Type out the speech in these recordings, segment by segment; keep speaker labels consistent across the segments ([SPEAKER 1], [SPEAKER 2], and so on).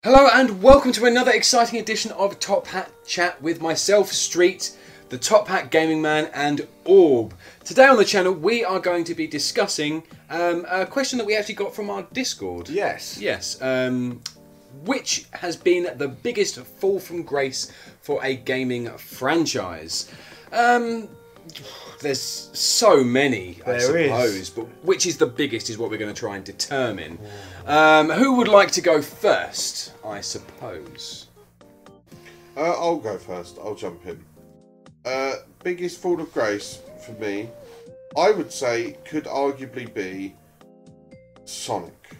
[SPEAKER 1] Hello and welcome to another exciting edition of Top Hat Chat with myself, Street, the Top Hat Gaming Man and Orb. Today on the channel we are going to be discussing a question that we actually got from our Discord.
[SPEAKER 2] Yes.
[SPEAKER 1] Yes. Which has been the biggest fall from grace for a gaming franchise? There's so many, I suppose, but which is the biggest is what we're going to try and determine. Who would like to go first, I suppose?
[SPEAKER 2] I'll go first. I'll jump in. Biggest fall of grace for me, I would say, could arguably be Sonic.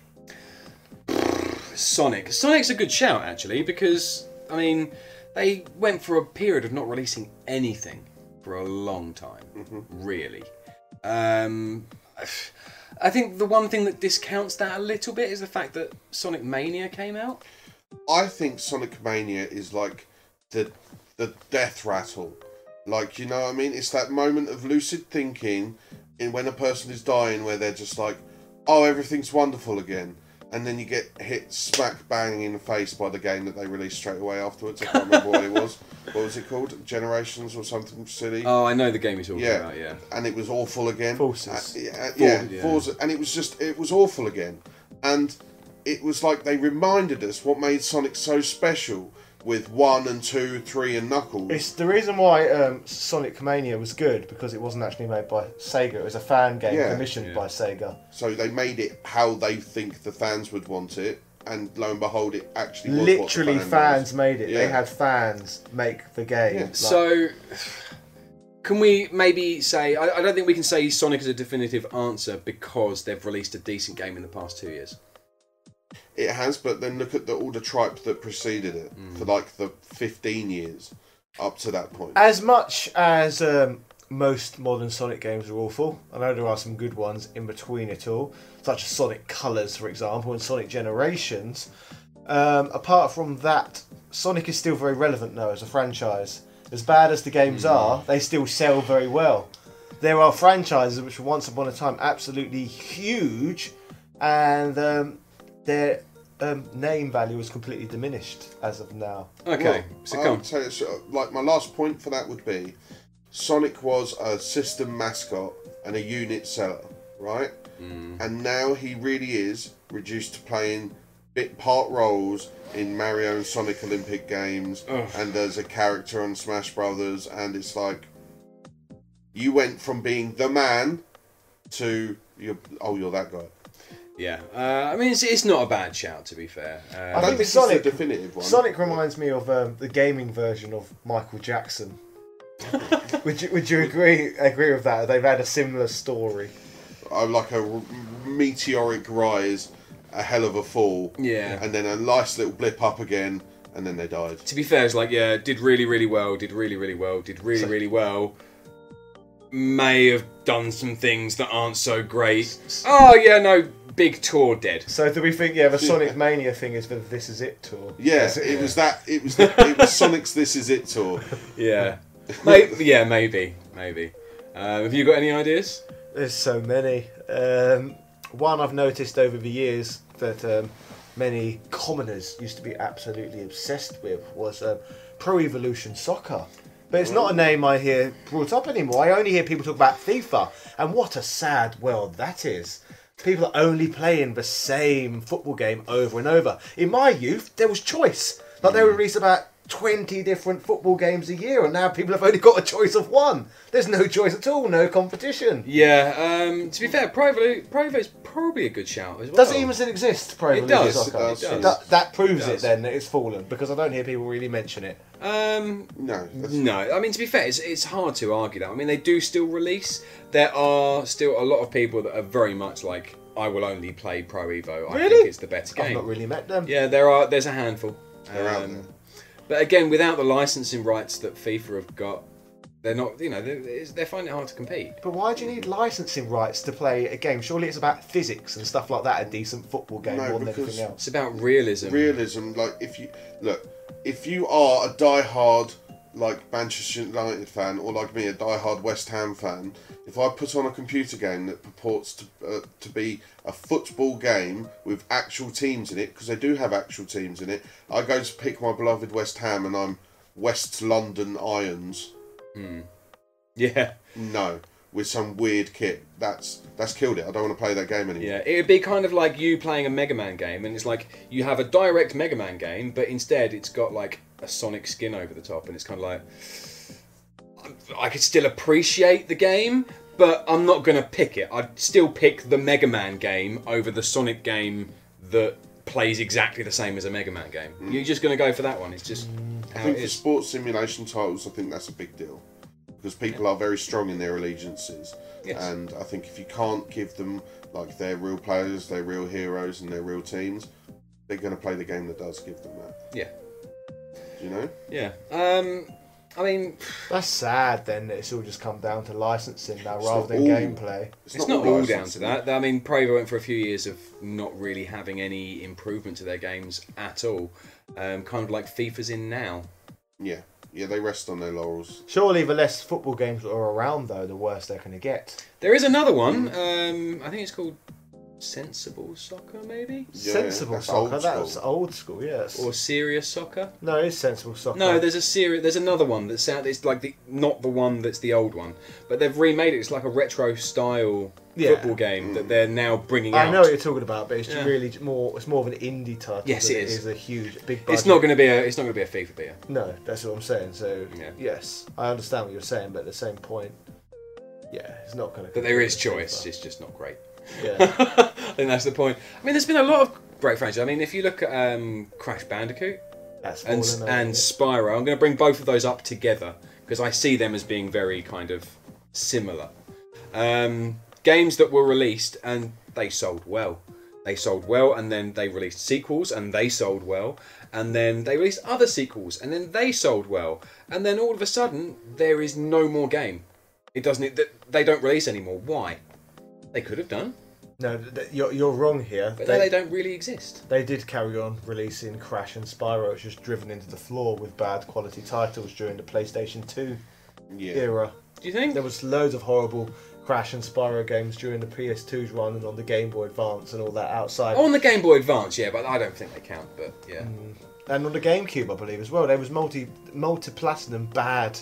[SPEAKER 1] Sonic's a good shout, actually, because, I mean, they went for a period of not releasing anything for a long time, really. I think the one thing that discounts that a little bit is the fact that Sonic Mania came out.
[SPEAKER 2] I think Sonic Mania is like the death rattle. Like, you know what I mean? It's that moment of lucid thinking in when a person is dying where they're just like, oh, everything's wonderful again. And then you get hit smack bang in the face by the game that they released straight away afterwards. I can't remember what it was. What was it called? Generations or something silly?
[SPEAKER 1] Oh, I know the game you're talking about, yeah.
[SPEAKER 2] And it was awful again.
[SPEAKER 1] Forces.
[SPEAKER 2] Forces. And it was awful again. And it was like they reminded us what made Sonic so special with 1 and 2, 3 and Knuckles.
[SPEAKER 3] It's the reason why Sonic Mania was good, because it wasn't actually made by Sega. It was a fan game commissioned by Sega.
[SPEAKER 2] So they made it how they think the fans would want it, and lo and behold, it actually was
[SPEAKER 3] literally
[SPEAKER 2] what the
[SPEAKER 3] fans made it.
[SPEAKER 2] Yeah.
[SPEAKER 3] They had fans make the game.
[SPEAKER 2] Yeah.
[SPEAKER 3] Like,
[SPEAKER 1] So, can we maybe say, I don't think we can say Sonic is a definitive answer because they've released a decent game in the past 2 years.
[SPEAKER 2] It has, but then look at all the tripe that preceded it for like the 15 years up to that point.
[SPEAKER 3] as much as most modern Sonic games are awful, I know there are some good ones in between it all, such as Sonic Colors, for example, and Sonic Generations. Apart from that, Sonic is still very relevant now as a franchise. As bad as the games are, they still sell very well. There are franchises which were once upon a time absolutely huge, and their name value is completely diminished as of now.
[SPEAKER 1] Okay, so
[SPEAKER 2] I
[SPEAKER 1] come.
[SPEAKER 2] would say like my last point for that would be Sonic was a system mascot and a unit seller, right? And now he really is reduced to playing part roles in Mario and Sonic Olympic games, and as a character on Smash Brothers, and it's like you went from being the man to you're that guy.
[SPEAKER 1] Yeah, I mean, it's not a bad shout, to be fair.
[SPEAKER 2] I don't think Sonic, it's the definitive one.
[SPEAKER 3] Sonic reminds me of the gaming version of Michael Jackson. would you agree with that? They've had a similar story.
[SPEAKER 2] Like a meteoric rise, a hell of a fall, and then a nice little blip up again, and then they died.
[SPEAKER 1] To be fair, it's like, did really, really well, did really, really well, did really, really well. May have done some things that aren't so great. Oh, yeah, no, big tour dead.
[SPEAKER 3] So do we think, the Sonic Mania thing is for the This Is It tour?
[SPEAKER 2] Yeah, it was Sonic's This Is It tour.
[SPEAKER 1] Yeah. Maybe. Have you got any ideas?
[SPEAKER 3] There's so many. One I've noticed over the years that many commoners used to be absolutely obsessed with was Pro Evolution Soccer. But it's not a name I hear brought up anymore. I only hear people talk about FIFA, and what a sad world that is. People are only playing the same football game over and over. In my youth, there was choice. Like they would release about 20 different football games a year, and now people have only got a choice of one. There's no choice at all, no competition.
[SPEAKER 1] Yeah, to be fair, Pro Evo is probably a good shout as well.
[SPEAKER 3] Does it even still exist, Pro Evolution Soccer?
[SPEAKER 2] It does.
[SPEAKER 3] That proves it then that it's fallen, because I don't hear people really mention it.
[SPEAKER 2] No.
[SPEAKER 1] I mean, to be fair, it's hard to argue that. I mean, they do still release. There are still a lot of people that are very much like, I will only play Pro Evo. I think it's the better game.
[SPEAKER 3] I've not really met them.
[SPEAKER 1] Yeah, there's a handful.
[SPEAKER 2] They're out there.
[SPEAKER 1] But again, without the licensing rights that FIFA have got, they're not. They're finding it hard to compete.
[SPEAKER 3] But why do you need licensing rights to play a game? Surely it's about physics and stuff like that. A decent football game more than anything else.
[SPEAKER 1] It's about realism.
[SPEAKER 2] Realism, like if you are a die-hard like Manchester United fan, or like me, a diehard West Ham fan, if I put on a computer game that purports to be a football game with actual teams in it, because they do have actual teams in it, I go to pick my beloved West Ham and I'm West London Irons.
[SPEAKER 1] Yeah.
[SPEAKER 2] No, with some weird kit. That's killed it. I don't want to play that game anymore.
[SPEAKER 1] Yeah, it would be kind of like you playing a Mega Man game, and it's like you have a direct Mega Man game, but instead it's got like a Sonic skin over the top, and it's kind of like, I could still appreciate the game, but I'm not going to pick it. I'd still pick the Mega Man game over the Sonic game that plays exactly the same as a Mega Man game. You're just going to go for that one. It's just
[SPEAKER 2] I
[SPEAKER 1] how
[SPEAKER 2] think
[SPEAKER 1] it
[SPEAKER 2] for
[SPEAKER 1] is.
[SPEAKER 2] sports simulation titles, I think that's a big deal. Because people are very strong in their allegiances.
[SPEAKER 1] Yes.
[SPEAKER 2] And I think if you can't give them like their real players, their real heroes and their real teams, they're going to play the game that does give them that.
[SPEAKER 1] Yeah.
[SPEAKER 2] Do you know?
[SPEAKER 1] Yeah. I mean,
[SPEAKER 3] That's sad then that it's all just come down to licensing now
[SPEAKER 2] It's
[SPEAKER 3] rather
[SPEAKER 2] not
[SPEAKER 3] than
[SPEAKER 2] all-
[SPEAKER 3] gameplay.
[SPEAKER 1] it's not all down
[SPEAKER 2] licensing.
[SPEAKER 1] to that. I mean, Pravo went for a few years of not really having any improvement to their games at all. Kind of like FIFA's in now.
[SPEAKER 2] Yeah. Yeah, they rest on their laurels.
[SPEAKER 3] Surely the less football games that are around though, the worse they're going to get.
[SPEAKER 1] There is another one. I think it's called Sensible Soccer, maybe?
[SPEAKER 2] Yeah,
[SPEAKER 3] Sensible
[SPEAKER 2] that's
[SPEAKER 3] soccer,
[SPEAKER 2] old
[SPEAKER 3] that's
[SPEAKER 2] school.
[SPEAKER 3] old school, yes.
[SPEAKER 1] Or Serious Soccer?
[SPEAKER 3] No, it is sensible soccer.
[SPEAKER 1] No, there's another one that's out. It's like not the one that's the old one, but they've remade it. It's like a retro style football game that they're now bringing out.
[SPEAKER 3] I know what you're talking about, but it's
[SPEAKER 1] Yeah.
[SPEAKER 3] really more. It's more of an indie title.
[SPEAKER 1] Yes,
[SPEAKER 3] than
[SPEAKER 1] it is.
[SPEAKER 3] It is a huge, big. Budget.
[SPEAKER 1] It's not going to be a FIFA beer.
[SPEAKER 3] No, that's what I'm saying. So
[SPEAKER 1] Yeah.
[SPEAKER 3] yes, I understand what you're saying, but at the same point, yeah, it's not going to.
[SPEAKER 1] But there is choice. It's just not great.
[SPEAKER 3] Yeah.
[SPEAKER 1] I think that's the point. I mean, there's been a lot of great franchises. I mean, if you look at Crash Bandicoot
[SPEAKER 3] That's
[SPEAKER 1] and
[SPEAKER 3] fallen over,
[SPEAKER 1] and Spyro, I'm going to bring both of those up together because I see them as being very kind of similar. Games that were released and they sold well. They sold well, and then they released sequels and they sold well, and then they released other sequels and then they sold well, and then all of a sudden there is no more game. It doesn't. They don't release anymore. Why? They could have done,
[SPEAKER 3] No, you're wrong here.
[SPEAKER 1] but they don't really exist.
[SPEAKER 3] They did carry on releasing Crash and Spyro, which was driven into the floor with bad quality titles during the PlayStation 2
[SPEAKER 2] Yeah.
[SPEAKER 3] era.
[SPEAKER 1] Do you think?
[SPEAKER 3] There was loads of horrible Crash and Spyro games during the PS2's run and on the Game Boy Advance and all that outside.
[SPEAKER 1] On the Game Boy Advance, yeah, but I don't think they count. But yeah,
[SPEAKER 3] And on the GameCube, I believe, as well. There was multi-platinum bad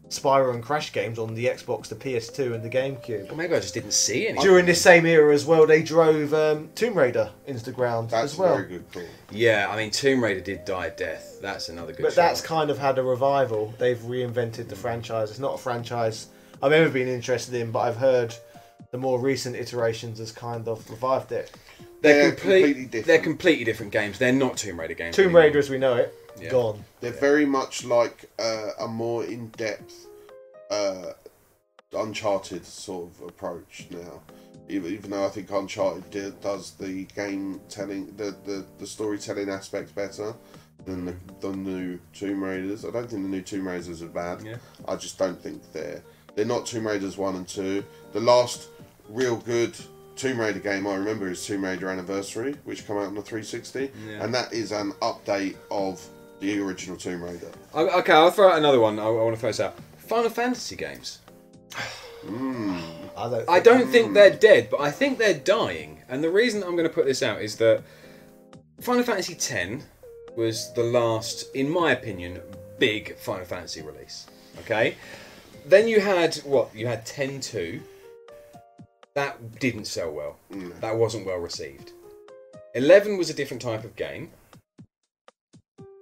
[SPEAKER 3] Spyro and Crash games on the Xbox, the PS2 and the GameCube.
[SPEAKER 1] well, maybe I just didn't see any.
[SPEAKER 3] During this same era as well, they drove Tomb Raider into the ground
[SPEAKER 2] That's
[SPEAKER 3] as well.
[SPEAKER 2] a very good call.
[SPEAKER 1] Yeah, I mean, Tomb Raider did die a death. That's another good.
[SPEAKER 3] But
[SPEAKER 1] shout.
[SPEAKER 3] that's kind of had a revival. They've reinvented the franchise. It's not a franchise I've ever been interested in, but I've heard the more recent iterations has kind of revived it.
[SPEAKER 1] they're
[SPEAKER 2] completely different.
[SPEAKER 1] They're completely different games. They're not Tomb Raider games.
[SPEAKER 3] Tomb
[SPEAKER 1] anymore.
[SPEAKER 3] Raider as we know it,
[SPEAKER 1] Yeah.
[SPEAKER 3] gone.
[SPEAKER 2] They're very much like a more in-depth Uncharted sort of approach now. Even though I think Uncharted does the game telling, the storytelling aspect better than the new Tomb Raiders. I don't think the new Tomb Raiders are bad.
[SPEAKER 1] Yeah.
[SPEAKER 2] I just don't think they're not Tomb Raiders 1 and 2. The last real good Tomb Raider game I remember is Tomb Raider Anniversary, which came out on the 360,
[SPEAKER 1] Yeah.
[SPEAKER 2] and that is an update of the original Tomb Raider.
[SPEAKER 1] Okay, I'll throw out another one. I want to throw this out. Final Fantasy games. I don't think they're dead, but I think they're dying. And the reason I'm going to put this out is that Final Fantasy X was the last, in my opinion, big Final Fantasy release. Okay? Then you had, what? You had 10-2. That didn't sell well. That wasn't well received. 11 was a different type of game.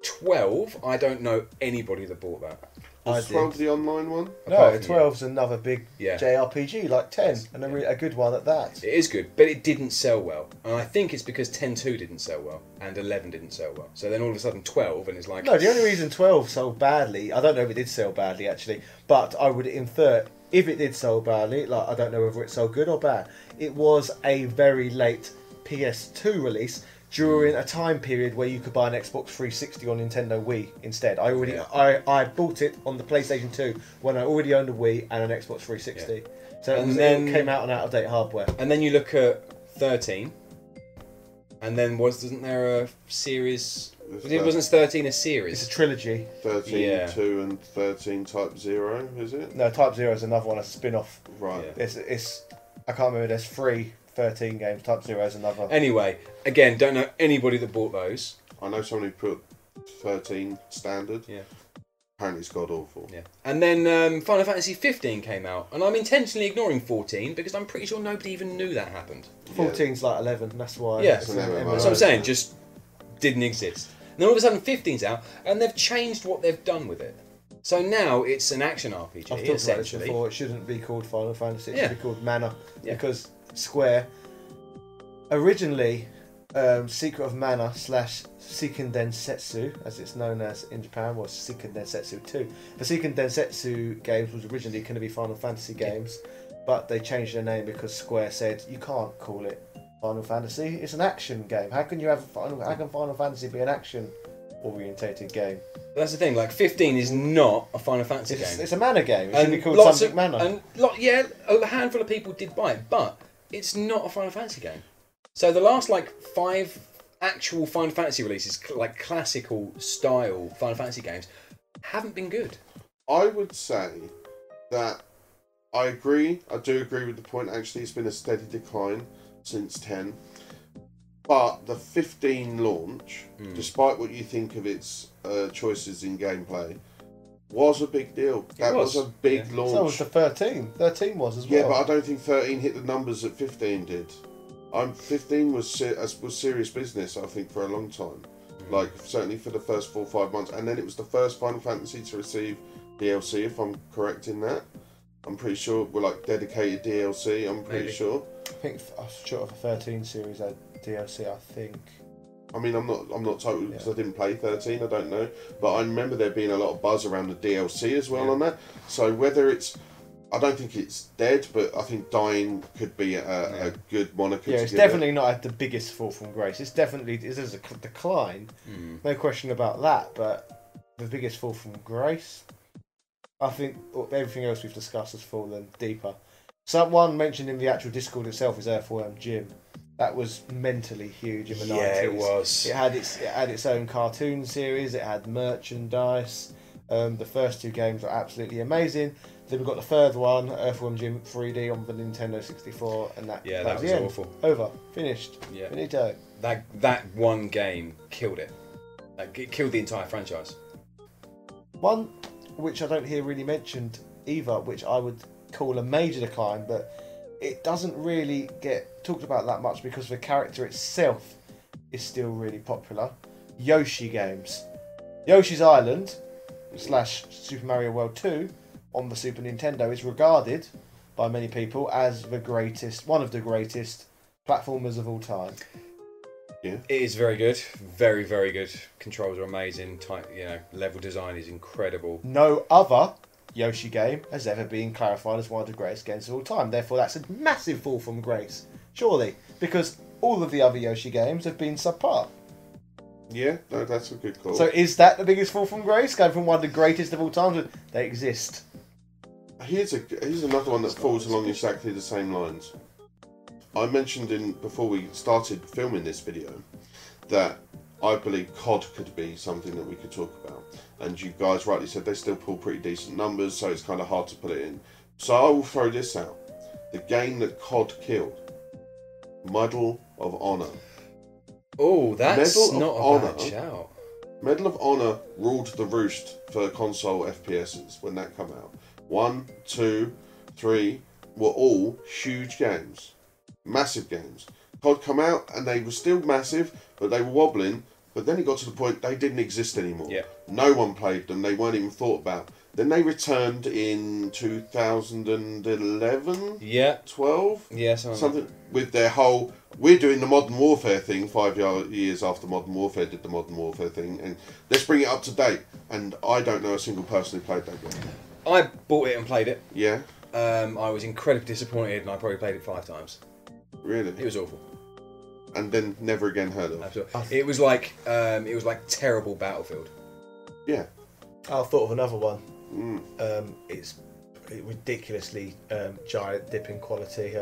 [SPEAKER 1] 12, I don't know anybody that bought that.
[SPEAKER 2] Was 12 the online one?
[SPEAKER 3] No,
[SPEAKER 1] Apart from
[SPEAKER 3] 12's another big
[SPEAKER 1] Yeah.
[SPEAKER 3] JRPG, like 10, and a good one at that.
[SPEAKER 1] It is good, but it didn't sell well. And I think it's because 10-2 didn't sell well, and 11 didn't sell well. So then all of a sudden 12, and it's like...
[SPEAKER 3] No, the only reason 12 sold badly, I don't know if it did sell badly actually, but I would infer if it did sell badly, like I don't know whether it sold good or bad, it was a very late PS2 release during a time period where you could buy an Xbox 360 or Nintendo Wii instead. I bought it on the PlayStation 2 when I already owned a Wii and an Xbox 360. So
[SPEAKER 1] And
[SPEAKER 3] it
[SPEAKER 1] then-
[SPEAKER 3] came out on out-of-date hardware.
[SPEAKER 1] And then you look at 13, And then wasn't there a series?
[SPEAKER 2] It's
[SPEAKER 1] Wasn't 13 a series?
[SPEAKER 3] It's a trilogy.
[SPEAKER 2] 13
[SPEAKER 1] Yeah.
[SPEAKER 2] 2 and 13 Type 0, is it?
[SPEAKER 3] No, Type 0 is another one, a spin-off.
[SPEAKER 2] Right.
[SPEAKER 1] Yeah.
[SPEAKER 3] It's I can't remember, there's 13 games. Type 0 is another.
[SPEAKER 1] Anyway, again, don't know anybody that bought those.
[SPEAKER 2] I know somebody put 13 standard.
[SPEAKER 1] Yeah.
[SPEAKER 2] Apparently it's god awful.
[SPEAKER 1] Yeah. And then Final Fantasy 15 came out, and I'm intentionally ignoring 14 because I'm pretty sure nobody even knew that happened.
[SPEAKER 3] 14's like 11, that's why.
[SPEAKER 1] Yeah.
[SPEAKER 3] It's
[SPEAKER 2] It's an
[SPEAKER 3] an
[SPEAKER 2] MMO.
[SPEAKER 3] MMO.
[SPEAKER 1] That's what I'm saying, just didn't exist. And then all of a sudden 15's out, and they've changed what they've done with it. So now it's an action RPG,
[SPEAKER 3] I've talked about this
[SPEAKER 1] essentially.
[SPEAKER 3] before. It shouldn't be called Final Fantasy. It
[SPEAKER 1] Yeah.
[SPEAKER 3] should be called Mana,
[SPEAKER 1] Yeah.
[SPEAKER 3] because Square originally Secret of Mana / Seiken Densetsu, as it's known as in Japan, was Seiken Densetsu 2. The Seiken Densetsu games was originally going to be Final Fantasy games, but they changed their name because Square said you can't call it Final Fantasy. It's an action game. How can Final Fantasy be an action orientated game?
[SPEAKER 1] That's the thing, like 15 is not a Final Fantasy game.
[SPEAKER 3] It's a Mana game. It should
[SPEAKER 1] And
[SPEAKER 3] be called
[SPEAKER 1] lots
[SPEAKER 3] something
[SPEAKER 1] of,
[SPEAKER 3] Mana.
[SPEAKER 1] and a handful of people did buy it, but it's not a Final Fantasy game. So the last like 5 actual Final Fantasy releases, like classical style Final Fantasy games, haven't been good.
[SPEAKER 2] I would say that I agree. I do agree with the point. Actually, it's been a steady decline since 10. But the 15 launch, despite what you think of its choices in gameplay, was a big deal. That was a big launch.
[SPEAKER 3] So was the 13. 13 was as well.
[SPEAKER 2] Yeah, but I don't think 13 hit the numbers that 15 did. 15 was serious business, I think, for a long time. Like, certainly for the first 4 or 5 months. And then it was the first Final Fantasy to receive DLC, if I'm correct in that. I'm pretty sure we're like dedicated DLC, I'm pretty sure.
[SPEAKER 3] I think I'm sure of a 13 series had DLC, I think.
[SPEAKER 2] I mean, I'm not totally, because I didn't play 13, I don't know. But I remember there being a lot of buzz around the DLC as well on that. So whether it's, I don't think it's dead, but I think dying could be a good moniker.
[SPEAKER 3] Yeah, it's definitely not had the biggest fall from grace. It's definitely, there's a decline, no question about that. But the biggest fall from grace, I think everything else we've discussed has fallen deeper. Someone mentioned in the actual Discord itself is Earthworm Jim. That was mentally huge in the 90s.
[SPEAKER 1] Yeah, it was.
[SPEAKER 3] It had its own cartoon series. It had merchandise. The first 2 games were absolutely amazing. Then we got the third one, Earthworm Jim 3D on the Nintendo 64, and that
[SPEAKER 1] that
[SPEAKER 3] was
[SPEAKER 1] was
[SPEAKER 3] the end.
[SPEAKER 1] awful.
[SPEAKER 3] Over, finished.
[SPEAKER 1] Yeah.
[SPEAKER 3] Finito.
[SPEAKER 1] That one game killed it. Like, it killed the entire franchise.
[SPEAKER 3] One which I don't hear really mentioned either, which I would call a major decline, but it doesn't really get talked about that much because the character itself is still really popular. Yoshi games. Yoshi's Island / Super Mario World 2 on the Super Nintendo is regarded by many people as one of the greatest platformers of all time.
[SPEAKER 2] Yeah.
[SPEAKER 1] It is very good, very, very good. Controls are amazing. Level design is incredible.
[SPEAKER 3] No other Yoshi game has ever been clarified as one of the greatest games of all time. Therefore, that's a massive fall from grace, surely, because all of the other Yoshi games have been subpar.
[SPEAKER 2] Yeah, no, that's a good call.
[SPEAKER 3] So, is that the biggest fall from grace? Going from one of the greatest of all time, they exist.
[SPEAKER 2] Here's another one that falls along exactly the same lines. I mentioned before we started filming this video that I believe COD could be something that we could talk about. And you guys rightly said they still pull pretty decent numbers, so it's kind of hard to put it in. So I will throw this out. The game that COD killed. Medal of Honor.
[SPEAKER 1] Oh, that's
[SPEAKER 2] Medal of
[SPEAKER 1] not a
[SPEAKER 2] Honor.
[SPEAKER 1] bad shout.
[SPEAKER 2] Medal of Honor ruled the roost for console FPSs when that came out. 1, 2, 3 were all huge games. Massive games. COD come out and they were still massive, but they were wobbling. But then it got to the point they didn't exist anymore.
[SPEAKER 1] Yeah.
[SPEAKER 2] No one played them. They weren't even thought about. Then they returned in 2011,
[SPEAKER 1] Yeah.
[SPEAKER 2] 12,
[SPEAKER 1] Yeah,
[SPEAKER 2] something with their whole. We're doing the Modern Warfare thing 5 years after Modern Warfare did the Modern Warfare thing, and let's bring it up to date. And I don't know a single person who played that game.
[SPEAKER 1] I bought it and played it.
[SPEAKER 2] Yeah,
[SPEAKER 1] I was incredibly disappointed, and I probably played it 5 times.
[SPEAKER 2] really.
[SPEAKER 1] It was awful.
[SPEAKER 2] And then never again heard of.
[SPEAKER 1] Absolutely. It was like terrible Battlefield.
[SPEAKER 2] Yeah.
[SPEAKER 3] I thought of another one.
[SPEAKER 2] Mm.
[SPEAKER 3] It's ridiculously giant dip in quality.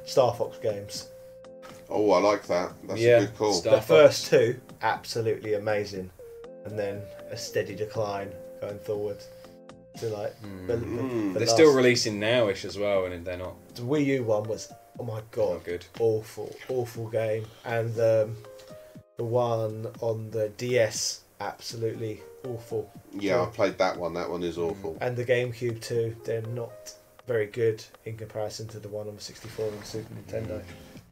[SPEAKER 3] Star Fox games.
[SPEAKER 2] Oh, I like that. That's
[SPEAKER 1] Yeah,
[SPEAKER 2] a good call.
[SPEAKER 1] Star
[SPEAKER 3] The first two, absolutely amazing, and then a steady decline going forward to like the
[SPEAKER 1] They're
[SPEAKER 3] last,
[SPEAKER 1] still releasing nowish as well, and they're not.
[SPEAKER 3] The Wii U one was, oh my god,
[SPEAKER 1] Not good.
[SPEAKER 3] awful game, and the one on the DS, absolutely awful.
[SPEAKER 2] Yeah, I played that one. That one is awful.
[SPEAKER 3] And the GameCube too, they're not very good in comparison to the one on the 64 and Super Nintendo.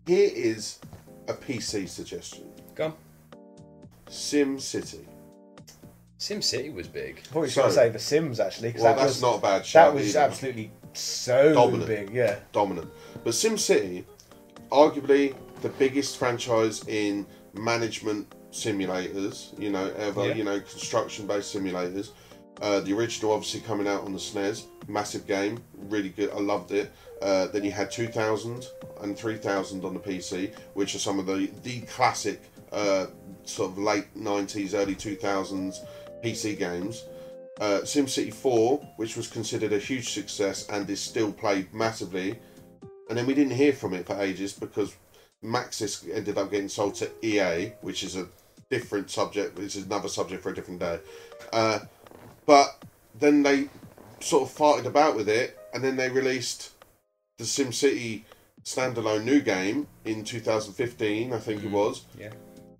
[SPEAKER 2] Here is a PC suggestion.
[SPEAKER 1] Go on.
[SPEAKER 2] SimCity.
[SPEAKER 1] SimCity was big.
[SPEAKER 3] I thought you were going to say The Sims actually. 'Cause
[SPEAKER 2] Well,
[SPEAKER 3] that
[SPEAKER 2] that's
[SPEAKER 3] was,
[SPEAKER 2] not a bad shout.
[SPEAKER 3] That was
[SPEAKER 2] either.
[SPEAKER 3] absolutely so
[SPEAKER 2] Dominant.
[SPEAKER 3] big, yeah.
[SPEAKER 2] Dominant. But SimCity, arguably the biggest franchise in management simulators, ever,
[SPEAKER 1] Yeah.
[SPEAKER 2] construction-based simulators. The original obviously coming out on the SNES, massive game, really good, I loved it. Then you had 2000 and 3000 on the PC, which are some of the classic sort of late 90s, early 2000s PC games. SimCity 4, which was considered a huge success and is still played massively. And then we didn't hear from it for ages because Maxis ended up getting sold to EA, which is a different subject, which is another subject for a different day. But then they sort of farted about with it, and then they released the SimCity standalone new game in 2015, I think it was,
[SPEAKER 1] Yeah.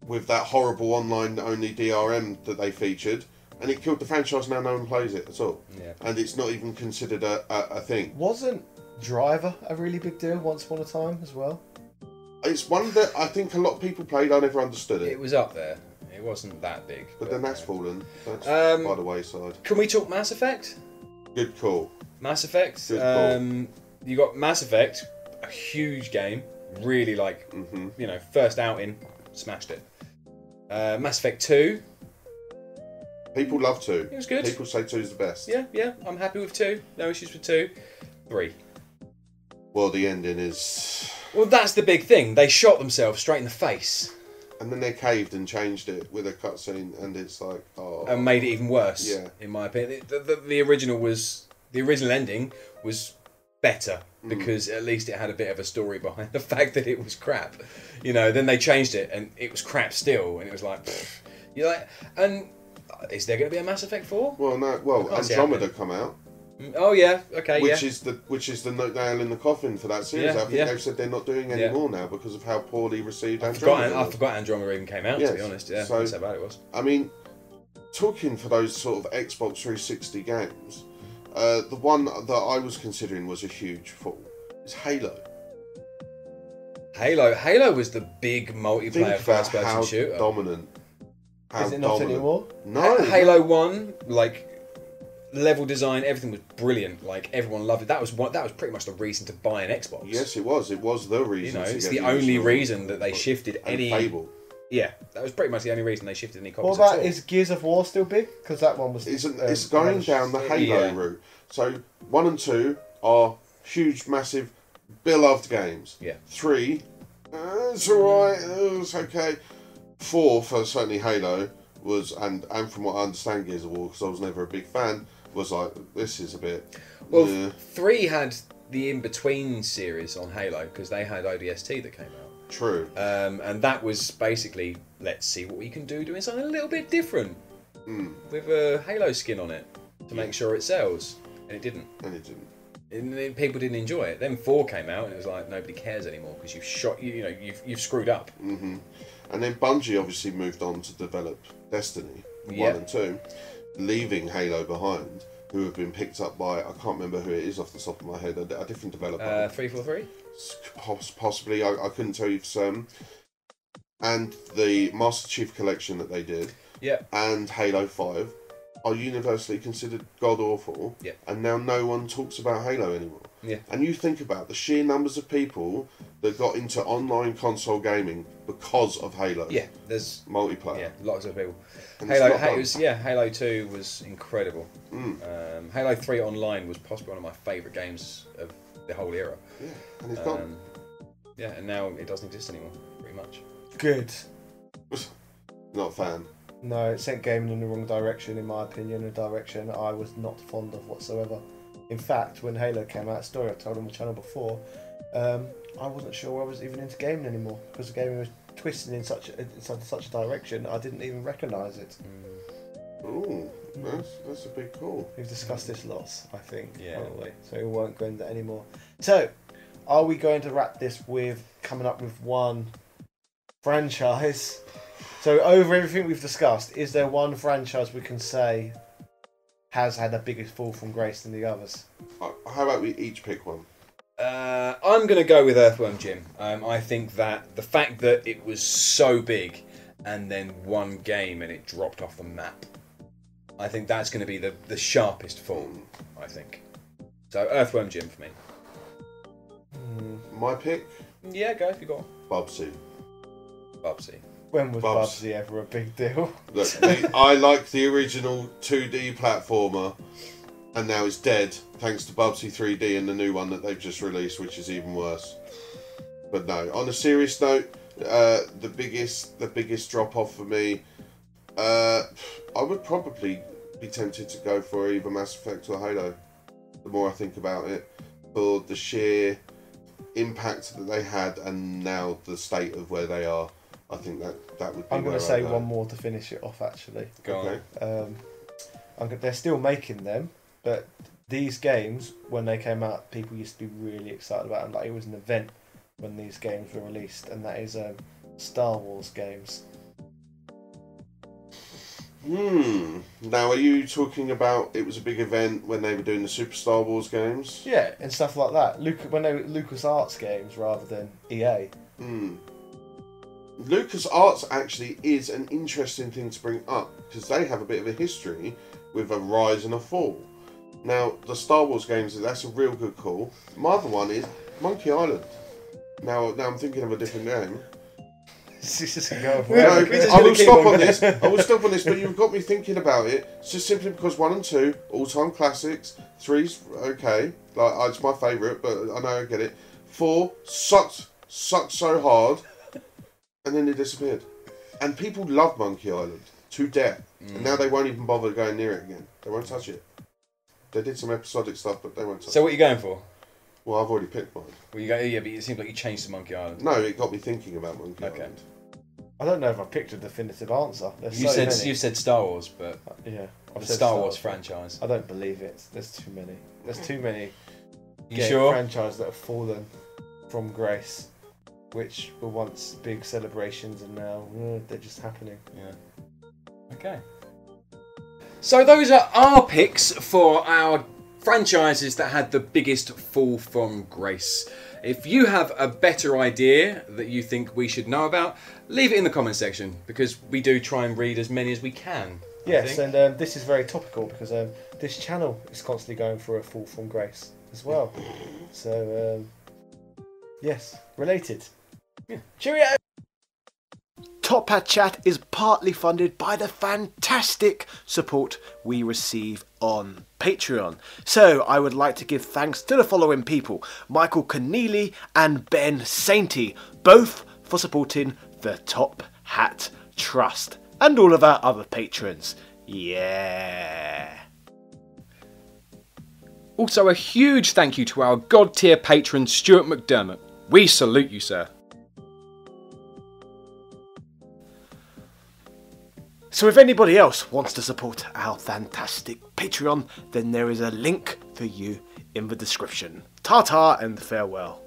[SPEAKER 2] with that horrible online-only DRM that they featured, and it killed the franchise. Now no one plays it at all.
[SPEAKER 1] Yeah.
[SPEAKER 2] And it's not even considered a thing.
[SPEAKER 3] Wasn't Driver a really big deal once upon a time as well?
[SPEAKER 2] It's one that I think a lot of people played. I never understood it.
[SPEAKER 1] It was up there. It wasn't that big.
[SPEAKER 2] But then that's fallen. That's by the wayside.
[SPEAKER 1] Can we talk Mass Effect?
[SPEAKER 2] Good call.
[SPEAKER 1] Mass Effect.
[SPEAKER 2] Good call.
[SPEAKER 1] You got Mass Effect, a huge game. Really first outing, smashed it. Mass Effect 2.
[SPEAKER 2] People love 2.
[SPEAKER 1] It was good.
[SPEAKER 2] People say 2 is the best.
[SPEAKER 1] Yeah, I'm happy with 2. No issues with 2. 3.
[SPEAKER 2] Well, the ending is...
[SPEAKER 1] Well, that's the big thing. They shot themselves straight in the face.
[SPEAKER 2] And then they caved and changed it with a cutscene, and it's like, oh...
[SPEAKER 1] And made it even worse,
[SPEAKER 2] Yeah.
[SPEAKER 1] in my opinion. The original ending was better, because at least it had a bit of a story behind the fact that it was crap. Then they changed it, and it was crap still, and it was like... Pfft. You're like... And is there going to be a Mass Effect 4?
[SPEAKER 2] Well, no. Well,
[SPEAKER 1] I can't see it
[SPEAKER 2] Andromeda
[SPEAKER 1] happening.
[SPEAKER 2] come out.
[SPEAKER 1] Oh yeah, okay,
[SPEAKER 2] which is the nail in the coffin for that series. I think they've said they're not doing any more now because of how poorly received Andromeda was.
[SPEAKER 1] I forgot Andromeda even came out, to be honest. Yeah,
[SPEAKER 2] so,
[SPEAKER 1] that's how bad it was.
[SPEAKER 2] I mean, talking for those sort of Xbox 360 games, the one that I was considering was a huge fall. Is Halo.
[SPEAKER 1] Halo was the big multiplayer
[SPEAKER 2] Think about
[SPEAKER 1] first-person
[SPEAKER 2] how
[SPEAKER 1] shooter.
[SPEAKER 2] dominant. How
[SPEAKER 3] Is it not
[SPEAKER 2] dominant.
[SPEAKER 3] anymore?
[SPEAKER 2] No.
[SPEAKER 1] Halo 1, level design, everything was brilliant. Everyone loved it. That was pretty much the reason to buy an Xbox.
[SPEAKER 2] Yes, it was. It was the reason.
[SPEAKER 1] It's
[SPEAKER 2] to
[SPEAKER 1] the
[SPEAKER 2] get
[SPEAKER 1] only
[SPEAKER 2] original
[SPEAKER 1] reason that they shifted
[SPEAKER 2] and
[SPEAKER 1] any.
[SPEAKER 2] Fable.
[SPEAKER 1] Yeah, that was pretty much the only reason they shifted any copies.
[SPEAKER 3] What about,
[SPEAKER 1] at all.
[SPEAKER 3] is Gears of War still big? Because that one was...
[SPEAKER 2] It's going down the Halo route. So 1 and 2 are huge, massive, beloved games.
[SPEAKER 1] Yeah.
[SPEAKER 2] 3, it's alright, it's okay. 4, for certainly Halo, was, and from what I understand Gears of War, because I was never a big fan, was like, this is a bit...
[SPEAKER 1] Well, 3 had the in-between series on Halo, because they had ODST that came out.
[SPEAKER 2] True.
[SPEAKER 1] And that was basically, let's see what we can do doing something a little bit different. With a Halo skin on it, to make sure it sells. And it didn't.
[SPEAKER 2] And it didn't.
[SPEAKER 1] And then people didn't enjoy it. Then 4 came out, and it was like, nobody cares anymore, because you've screwed up.
[SPEAKER 2] And then Bungie obviously moved on to develop Destiny 1 and 2, leaving Halo behind, who have been picked up by, I can't remember who it is off the top of my head, a different developer.
[SPEAKER 1] 343?
[SPEAKER 2] Possibly, I couldn't tell you for certain. And the Master Chief Collection that they did, and Halo 5, are universally considered god-awful, and now no one talks about Halo anymore.
[SPEAKER 1] Yeah.
[SPEAKER 2] And you think about the sheer numbers of people that got into online console gaming because of Halo.
[SPEAKER 1] Yeah, there's
[SPEAKER 2] multiplayer.
[SPEAKER 1] Yeah, lots of people.
[SPEAKER 2] And
[SPEAKER 1] Halo 2 was incredible. Halo 3 Online was possibly one of my favourite games of the whole era.
[SPEAKER 2] Yeah, and it's gone.
[SPEAKER 1] Yeah, and now it doesn't exist anymore, pretty much.
[SPEAKER 3] Good.
[SPEAKER 2] Not a fan.
[SPEAKER 3] No, it sent gaming in the wrong direction, in my opinion, a direction I was not fond of whatsoever. In fact, when Halo came out, a story I told on the channel before, I wasn't sure I was even into gaming anymore because the gaming was twisting in such a direction I didn't even recognise it.
[SPEAKER 2] Ooh, that's a big call.
[SPEAKER 3] We've discussed this lots, I think,
[SPEAKER 1] Yeah.
[SPEAKER 3] probably, so we won't go into that anymore. So, are we going to wrap this with coming up with one franchise? So, over everything we've discussed, is there one franchise we can say has had a bigger fall from grace than the others?
[SPEAKER 2] How about we each pick one?
[SPEAKER 1] I'm going to go with Earthworm Jim. I think that the fact that it was so big and then one game and it dropped off the map, I think that's going to be the sharpest fall, I think. So Earthworm Jim for me.
[SPEAKER 2] My pick?
[SPEAKER 1] Yeah, go if you got
[SPEAKER 2] Bubsy.
[SPEAKER 1] Bubsy.
[SPEAKER 3] When was
[SPEAKER 2] Bubs.
[SPEAKER 3] Bubsy ever a big deal?
[SPEAKER 2] Look, I like the original 2D platformer, and now it's dead thanks to Bubsy 3D and the new one that they've just released, which is even worse. But no, on a serious note, the biggest drop off for me, I would probably be tempted to go for either Mass Effect or Halo. The more I think about it, for the sheer impact that they had and now the state of where they are, I think that would be.
[SPEAKER 3] I'm going to say one more to finish it off. Actually,
[SPEAKER 1] Go on.
[SPEAKER 3] they're still making them, but these games, when they came out, people used to be really excited about them. Like, it was an event when these games were released, and that is Star Wars games.
[SPEAKER 2] Now, are you talking about it was a big event when they were doing the Super Star Wars games?
[SPEAKER 3] Yeah, and stuff like that. When they were LucasArts games rather than EA.
[SPEAKER 2] LucasArts actually is an interesting thing to bring up because they have a bit of a history with a rise and a fall. Now, the Star Wars games, that's a real good call. My other one is Monkey Island. Now I'm thinking of a different game. I will stop on this. I will stop on this, but you've got me thinking about it. It's just simply because 1 and 2, all-time classics. 3's okay, like it's my favourite, but I know I get it. 4 sucked so hard, and then it disappeared. And people love Monkey Island to death, and now they won't even bother going near it again. They won't touch it. They did some episodic stuff, but they won't touch it.
[SPEAKER 1] So what are you going for?
[SPEAKER 2] Well, I've already picked mine.
[SPEAKER 1] Well, you go. Yeah, but it seems like you changed to Monkey Island.
[SPEAKER 2] No, it got me thinking about Monkey Island.
[SPEAKER 3] I don't know if I picked a definitive answer.
[SPEAKER 1] You said Star Wars, but
[SPEAKER 3] yeah,
[SPEAKER 1] the Star Wars franchise.
[SPEAKER 3] I don't believe it. There's too many. There's too many.
[SPEAKER 1] You sure?
[SPEAKER 3] Franchises that have fallen from grace, which were once big celebrations, and now they're just happening.
[SPEAKER 1] Yeah. Okay. So those are our picks for our franchises that had the biggest fall from grace. If you have a better idea that you think we should know about, leave it in the comment section, because we do try and read as many as we can.
[SPEAKER 3] Yes, and this is very topical because this channel is constantly going through a fall from grace as well. So, yes, related.
[SPEAKER 1] Yeah.
[SPEAKER 3] Cheerio! Top Hat Chat is partly funded by the fantastic support we receive on Patreon. So I would like to give thanks to the following people: Michael Keneally and Ben Sainty, both for supporting the Top Hat Trust, and all of our other patrons. Yeah!
[SPEAKER 1] Also, a huge thank you to our God tier patron Stuart McDermott. We salute you, sir.
[SPEAKER 3] So if anybody else wants to support our fantastic Patreon, then there is a link for you in the description. Ta-ta and farewell.